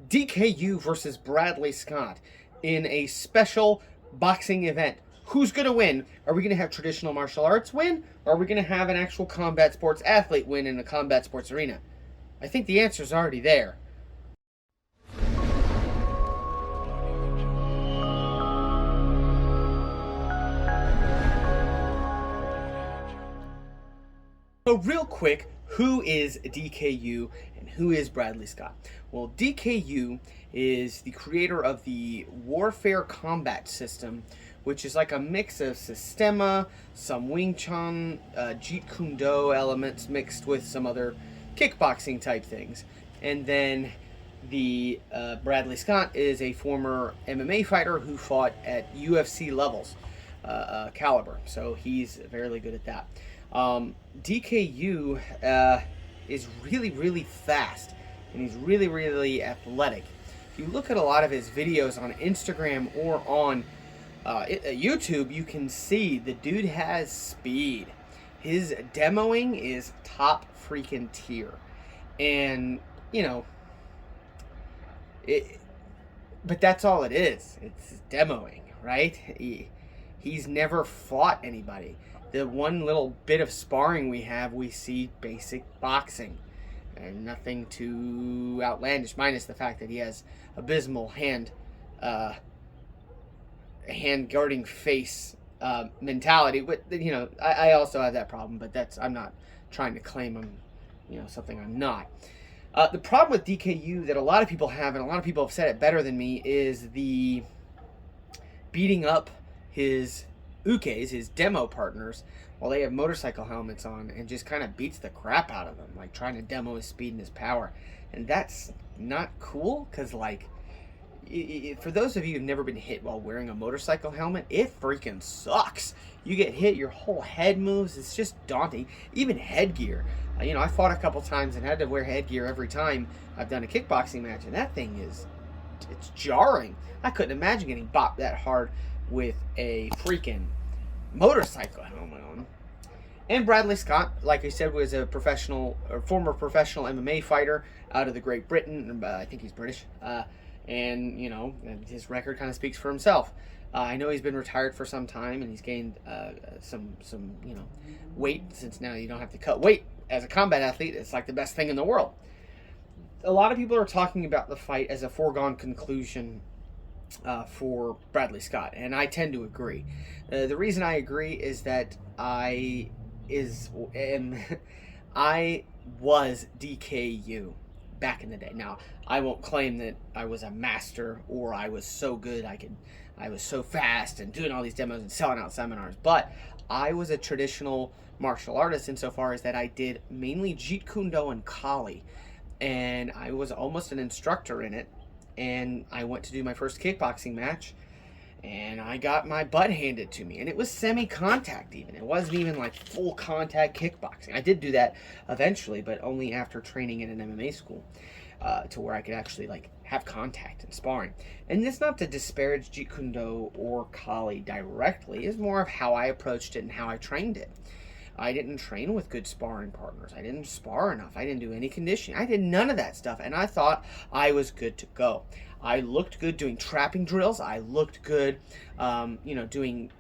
DKU versus Bradley Scott in a special boxing event. Who's going to win? Are we going to have traditional martial arts win? Or are we going to have an actual combat sports athlete win in a combat sports arena? I think the answer's already there. So real quick, who is DKU and who is Bradley Scott? Well, DKU is the creator of the Warfare Combat System, which is like a mix of Systema, some Wing Chun, Jeet Kune elements mixed with some other kickboxing type things. And then the Bradley Scott is a former MMA fighter who fought at UFC levels, caliber. So he's fairly good at that. DKU is really, really fast, and he's really, really athletic. If you look at a lot of his videos on Instagram or on YouTube, you can see the dude has speed. His demoing is top freaking tier. And, you know, but that's all it is. It's demoing, right? He's never fought anybody. The one little bit of sparring we have, we see basic boxing. And nothing too outlandish, minus the fact that he has abysmal hand guarding face mentality. But, you know, I also have that problem, but I'm not trying to claim I'm, you know, something I'm not. The problem with DKU that a lot of people have, and a lot of people have said it better than me, is the beating up his ukes, his demo partners, while they have motorcycle helmets on, and just kind of beats the crap out of them, like trying to demo his speed and his power. And that's not cool, because, like, for those of you who've never been hit while wearing a motorcycle helmet, it freaking sucks. You get hit, your whole head moves. It's just daunting. Even headgear. You know, I fought a couple times and had to wear headgear every time I've done a kickboxing match, and that thing it's jarring. I couldn't imagine getting bopped that hard with a freaking motorcycle helmet on. And Bradley Scott, like I said, was a former professional MMA fighter out of the Great Britain. I think he's British. And, you know, his record kind of speaks for himself. I know he's been retired for some time, and he's gained some you know, weight, since now you don't have to cut weight as a combat athlete. It's like the best thing in the world. A lot of people are talking about the fight as a foregone conclusion for Bradley Scott, and I tend to agree. The reason I agree is that I was DKU back in the day. Now, I won't claim that I was a master or I was so good I was so fast and doing all these demos and selling out seminars, but I was a traditional martial artist insofar as that I did mainly Jeet Kune and Kali, and I was almost an instructor in it. And I went to do my first kickboxing match, and I got my butt handed to me. And it was semi-contact even. It wasn't even like full contact kickboxing. I did do that eventually, but only after training in an MMA school, to where I could actually like have contact and sparring. And it's not to disparage Jeet Kune or Kali directly. It's more of how I approached it and how I trained it. I didn't train with good sparring partners. I didn't spar enough. I didn't do any conditioning. I did none of that stuff, and I thought I was good to go. I looked good doing trapping drills. I looked good, you know, doing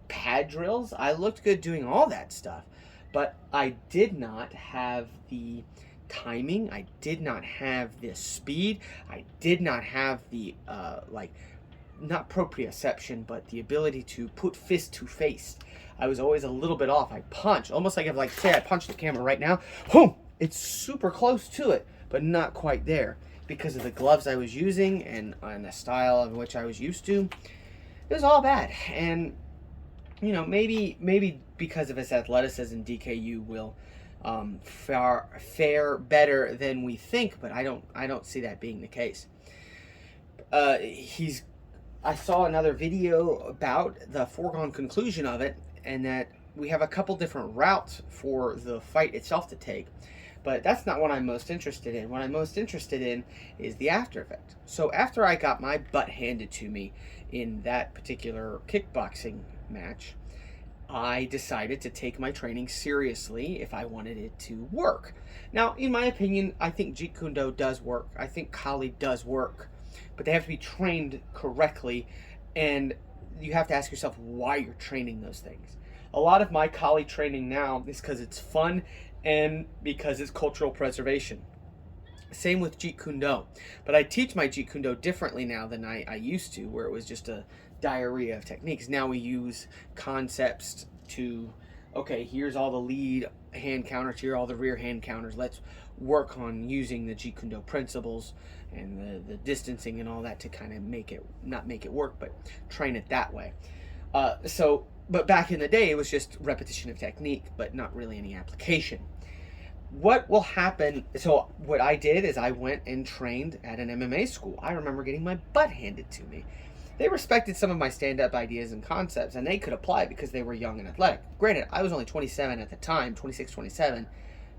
pad drills. I looked good doing all that stuff, but I did not have the timing. I did not have the speed. I did not have the, like, not proprioception, but the ability to put fist to face. I was always a little bit off. I punch, almost like if, like, say I punch the camera right now, boom, it's super close to it, but not quite there because of the gloves I was using and the style of which I was used to. It was all bad. And, you know, maybe because of his athleticism, DKU will fare better than we think, but I don't see that being the case. I saw another video about the foregone conclusion of it, and that we have a couple different routes for the fight itself to take. But that's not what I'm most interested in. What I'm most interested in is the after effect. So after I got my butt handed to me in that particular kickboxing match, I decided to take my training seriously if I wanted it to work. Now, in my opinion, I think Jeet Kune does work. I think Kali does work, but they have to be trained correctly, and you have to ask yourself why you're training those things. A lot of my Kali training now is because it's fun and because it's cultural preservation. Same with Jeet Kune Do. But I teach my Jeet Kune Do differently now than I used to, where it was just a diarrhea of techniques. Now we use concepts to, okay, here's all the lead hand counters, here are all the rear hand counters. Let's work on using the Jeet Kune Do principles and the distancing and all that to kind of make it, not make it work, but train it that way. But back in the day, it was just repetition of technique, but not really any application. What will happen, so what I did is I went and trained at an MMA school. I remember getting my butt handed to me. They respected some of my stand-up ideas and concepts, and they could apply because they were young and athletic. Granted, I was only 27 at the time, 26, 27.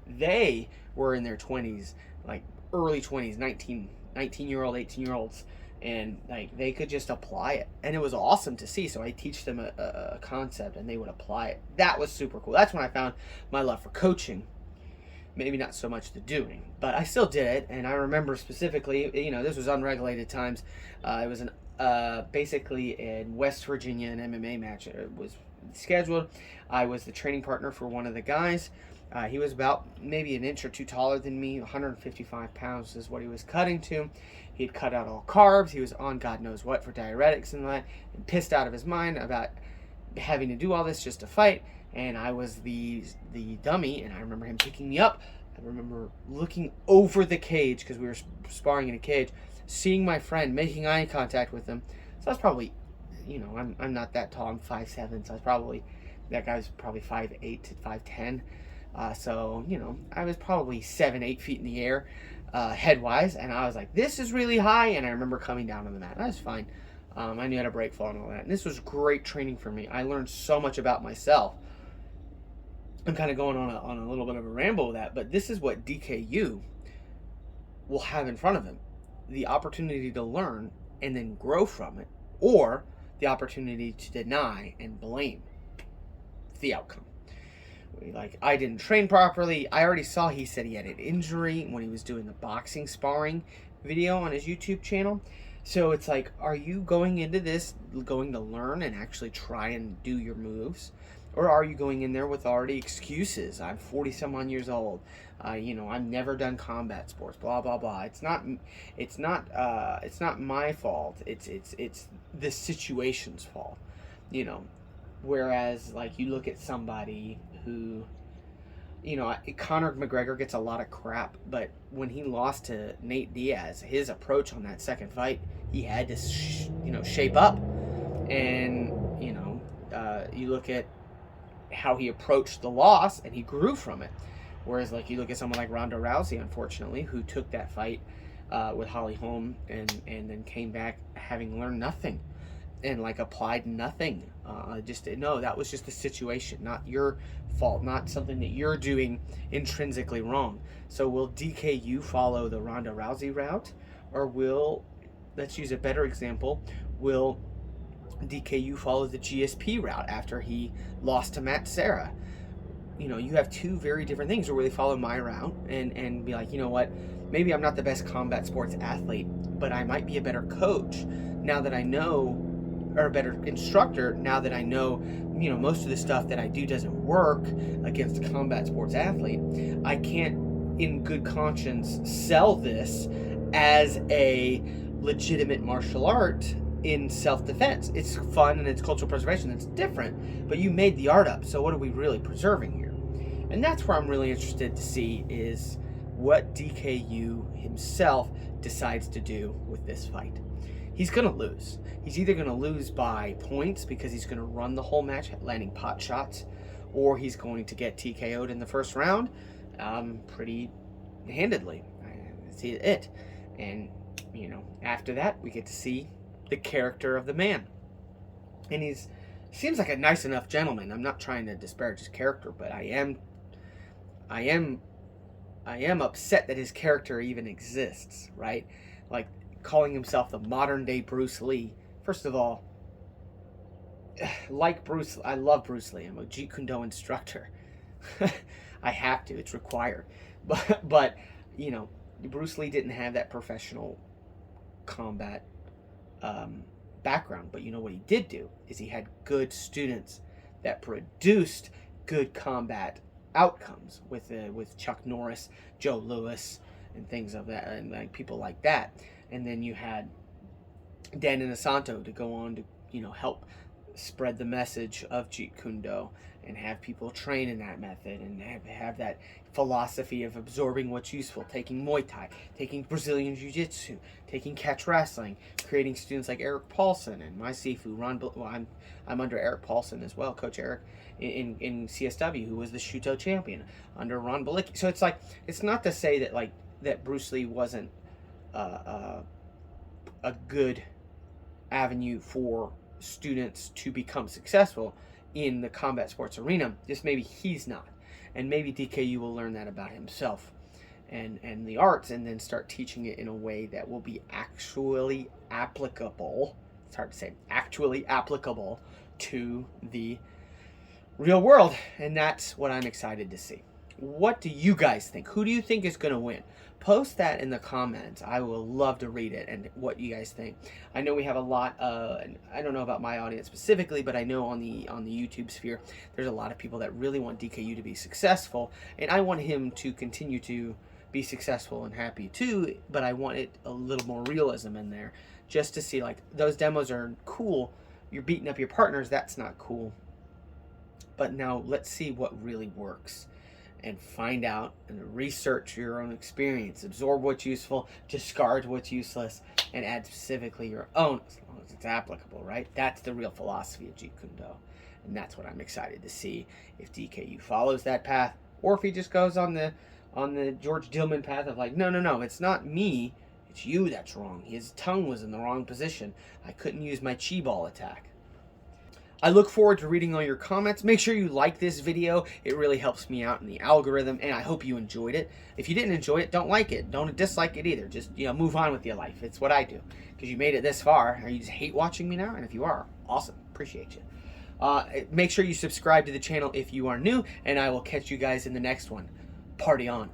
They were in their 20s, like early 20s, 19-year-old, 18-year-olds, and like they could just apply it. And it was awesome to see, so I teach them a concept, and they would apply it. That was super cool. That's when I found my love for coaching. Maybe not so much the doing, but I still did it. And I remember specifically, this was unregulated times. It was basically in West Virginia, an MMA match. It was scheduled. I was the training partner for one of the guys. He was about maybe an inch or two taller than me. 155 pounds is what he was cutting to. He'd cut out all carbs. He was on God knows what for diuretics and that, and pissed out of his mind about having to do all this just to fight. And I was the dummy, and I remember him picking me up. I remember looking over the cage, because we were sparring in a cage, seeing my friend, making eye contact with him. So I was probably, I'm not that tall, I'm 5'7", so that guy was probably 5'8" to 5'10". So, I was probably 7-8 feet in the air, head-wise, and I was like, this is really high, and I remember coming down on the mat. That was fine. I knew how to break fall and all that, and this was great training for me. I learned so much about myself. I'm kind of going on a little bit of a ramble with that, but this is what DKU will have in front of him. The opportunity to learn and then grow from it, or the opportunity to deny and blame the outcome. Like, I didn't train properly. I already saw he said he had an injury when he was doing the boxing sparring video on his YouTube channel. So it's like, are you going into this going to learn and actually try and do your moves? Or are you going in there with already excuses? I'm 40 some odd years old. I've never done combat sports. Blah blah blah. It's not my fault. It's the situation's fault. Whereas like you look at somebody who, Conor McGregor gets a lot of crap, but when he lost to Nate Diaz, his approach on that second fight, he had to shape up, and you look at how he approached the loss, and he grew from it. Whereas, like, you look at someone like Ronda Rousey, unfortunately, who took that fight with Holly Holm and then came back having learned nothing and, like, applied nothing. That was just the situation, not your fault, not something that you're doing intrinsically wrong. So will DKU follow the Ronda Rousey route, or let's use a better example, will DKU follow the GSP route after he lost to Matt Serra? You have two very different things, or will they follow my route and be like, you know what, maybe I'm not the best combat sports athlete, but I might be a better coach now that I know, or a better instructor now that I know, most of the stuff that I do doesn't work against a combat sports athlete. I can't, in good conscience, sell this as a legitimate martial art in self-defense. It's fun and it's cultural preservation. It's different, but you made the art up. So what are we really preserving here? And that's where I'm really interested to see is what DKU himself decides to do with this fight. He's going to lose. He's either going to lose by points because he's going to run the whole match landing pot shots, or he's going to get TKO'd in the first round pretty handedly. That's it. And, after that, we get to see the character of the man. And seems like a nice enough gentleman. I'm not trying to disparage his character, but I am upset that his character even exists, right? Like calling himself the modern day Bruce Lee. First of all, like Bruce, I love Bruce Lee. I'm a Jeet Kune instructor. I have to. It's required. But you know, Bruce Lee didn't have that professional combat background. But you know what he did do is he had good students that produced good combat outcomes with Chuck Norris, Joe Louis, and things of that, and like people like that. And then you had Dan Inosanto to go on to help spread the message of Jeet Kune Do and have people train in that method and have that philosophy of absorbing what's useful, taking Muay Thai, taking Brazilian Jiu-Jitsu, taking catch wrestling, creating students like Eric Paulson and my Sifu, I'm under Eric Paulson as well, Coach Eric in CSW, who was the Shuto champion under Ron Balicki. So it's not to say that Bruce Lee wasn't a good avenue for students to become successful in the combat sports arena. Just maybe he's not, and maybe DKU will learn that about himself and the arts, and then start teaching it in a way that will be actually applicable. It's hard to say, actually applicable to the real world, and that's what I'm excited to see. What do you guys think? Who do you think is going to win? Post that in the comments. I will love to read it and what you guys think. I know we have a lot I don't know about my audience specifically, but I know on the YouTube sphere there's a lot of people that really want DKU to be successful, and I want him to continue to be successful and happy too, but I want it a little more realism in there, just to see like those demos are cool. You're beating up your partners, that's not cool. But now let's see what really works and find out and research your own experience. Absorb what's useful, discard what's useless, and add specifically your own as long as it's applicable, right? That's the real philosophy of Jeet Kune Do. And that's what I'm excited to see, if DKU follows that path or if he just goes on the George Dillman path of like, no, it's not me, it's you that's wrong. His tongue was in the wrong position. I couldn't use my chi ball attack. I look forward to reading all your comments. Make sure you like this video. It really helps me out in the algorithm, and I hope you enjoyed it. If you didn't enjoy it, don't like it. Don't dislike it either. Just move on with your life. It's what I do. Because you made it this far, or you just hate watching me now? And if you are, awesome. Appreciate you. Make sure you subscribe to the channel if you are new, and I will catch you guys in the next one. Party on.